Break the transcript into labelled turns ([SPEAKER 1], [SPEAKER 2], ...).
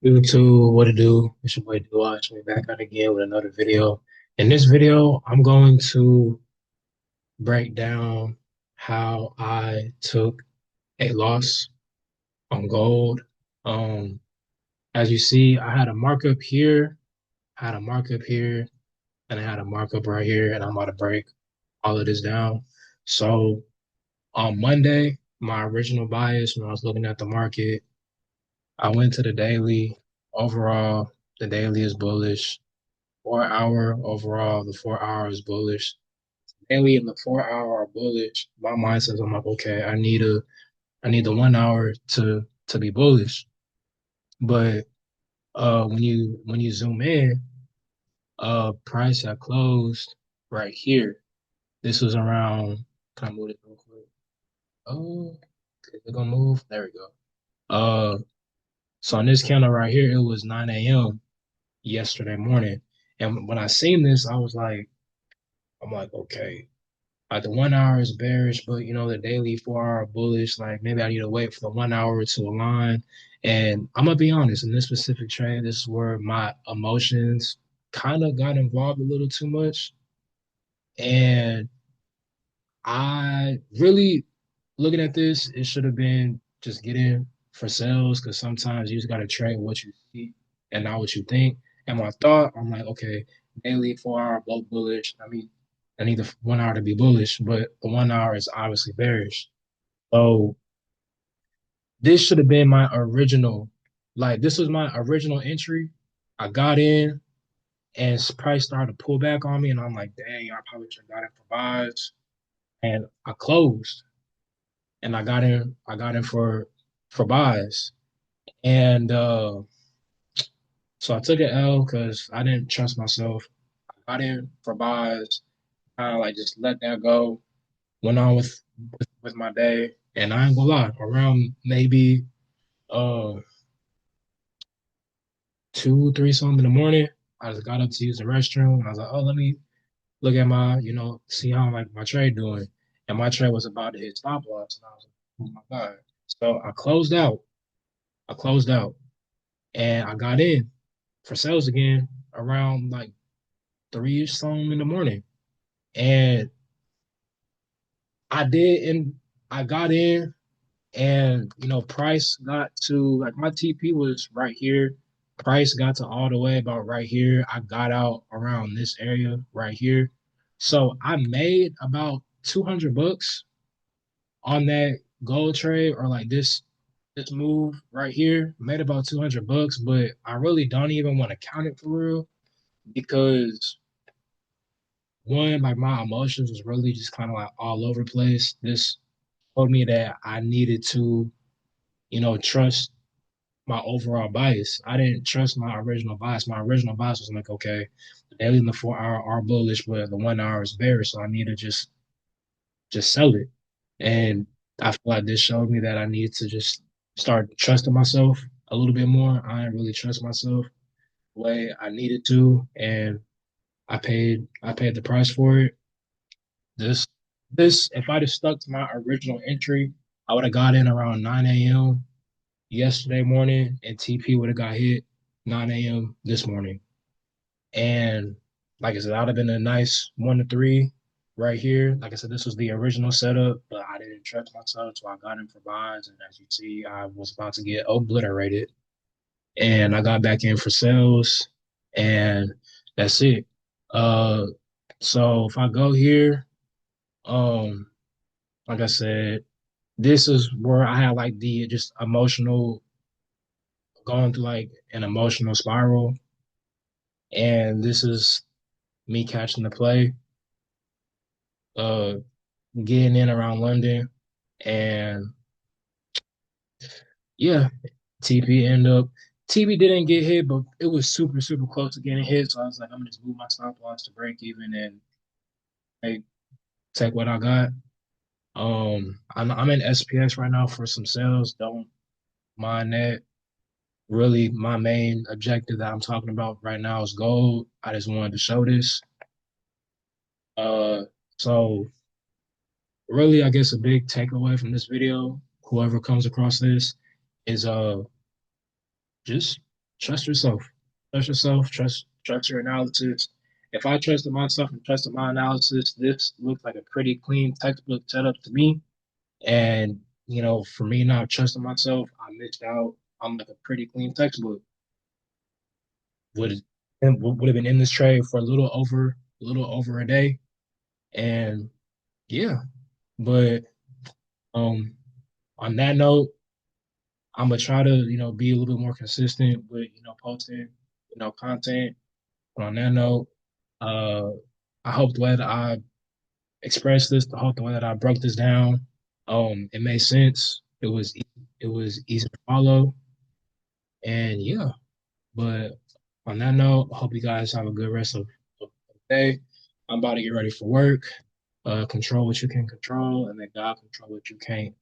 [SPEAKER 1] YouTube, what to do? It's your boy Watch me back out again with another video. In this video, I'm going to break down how I took a loss on gold. Um, as you see, I had a markup here, I had a markup here, and I had a markup right here, and I'm about to break all of this down. So on Monday, my original bias when I was looking at the market, I went to the daily. Overall, the daily is bullish. 4 hour overall, the 4 hour is bullish. Daily and the 4 hour are bullish. My mind says I'm like, okay, I need the 1 hour to be bullish. But when you zoom in, price had closed right here. This was around, can I move it real quick? Oh, is it gonna move? There we go. So on this candle right here, it was 9 a.m. yesterday morning. And when I seen this, I'm like, okay, the 1 hour is bearish, but the daily 4 hour bullish. Like maybe I need to wait for the 1 hour to align. And I'm gonna be honest, in this specific trade, this is where my emotions kind of got involved a little too much. And I really looking at this, it should have been just get in for sales because sometimes you just gotta trade what you see and not what you think. And my thought, I'm like, okay, daily 4 hour both bullish. I need the 1 hour to be bullish, but the 1 hour is obviously bearish. So this should have been my original, like this was my original entry. I got in and price started to pull back on me, and I'm like, dang, I probably should have got in for buys. And I closed and I got in for buys. And so I took an L because I didn't trust myself. I got in for buys, kind of like just let that go. Went on with my day, and I ain't gonna lie, around maybe uh 2, 3 something in the morning, I just got up to use the restroom, and I was like, oh, let me look at my, see how like my trade doing, and my trade was about to hit stop loss, and I was like, oh my god. So I closed out. I closed out, and I got in for sales again around like 3 ish something in the morning, and I did, and I got in. And price got to like my TP was right here. Price got to all the way about right here. I got out around this area right here. So I made about 200 bucks on that gold trade or like this move right here. Made about 200 bucks, but I really don't even want to count it for real because one, like my emotions was really just kind of like all over the place. This told me that I needed to, trust my overall bias. I didn't trust my original bias. My original bias was like, okay, the daily and the 4 hour are bullish, but the 1 hour is bearish, so I need to just sell it. And I feel like this showed me that I need to just start trusting myself a little bit more. I didn't really trust myself the way I needed to, and I paid the price for it. This this if I'd have stuck to my original entry, I would have got in around 9 a.m. yesterday morning, and TP would have got hit 9 a.m. this morning. And like I said, that would have been a nice 1 to 3 right here. Like I said, this was the original setup, but I didn't trust myself, so I got in for buys. And as you see, I was about to get obliterated, and I got back in for sales, and that's it. Uh, so if I go here, um, like I said, this is where I had like the just emotional going through like an emotional spiral. And this is me catching the play, uh, getting in around London, and yeah, TP end up. TP didn't get hit, but it was super super close to getting hit. So I was like, I'm gonna just move my stop loss to break even and take take what I got. I'm in SPS right now for some sales. Don't mind that. Really, my main objective that I'm talking about right now is gold. I just wanted to show this. Uh, so really, I guess a big takeaway from this video, whoever comes across this, is just trust yourself. Trust yourself. Trust your analysis. If I trusted myself and trusted my analysis, this looked like a pretty clean textbook setup to me. And for me not trusting myself, I missed out on like a pretty clean textbook. Would would have been in this trade for a little over a day. And yeah, but um on that note, I'm gonna try to, be a little bit more consistent with, posting, content. But on that note, uh, I hope the way that I expressed this, I hope the way that I broke this down, it made sense. It was easy to follow, and yeah. But on that note, I hope you guys have a good rest of the day. I'm about to get ready for work. Control what you can control, and then God control what you can't.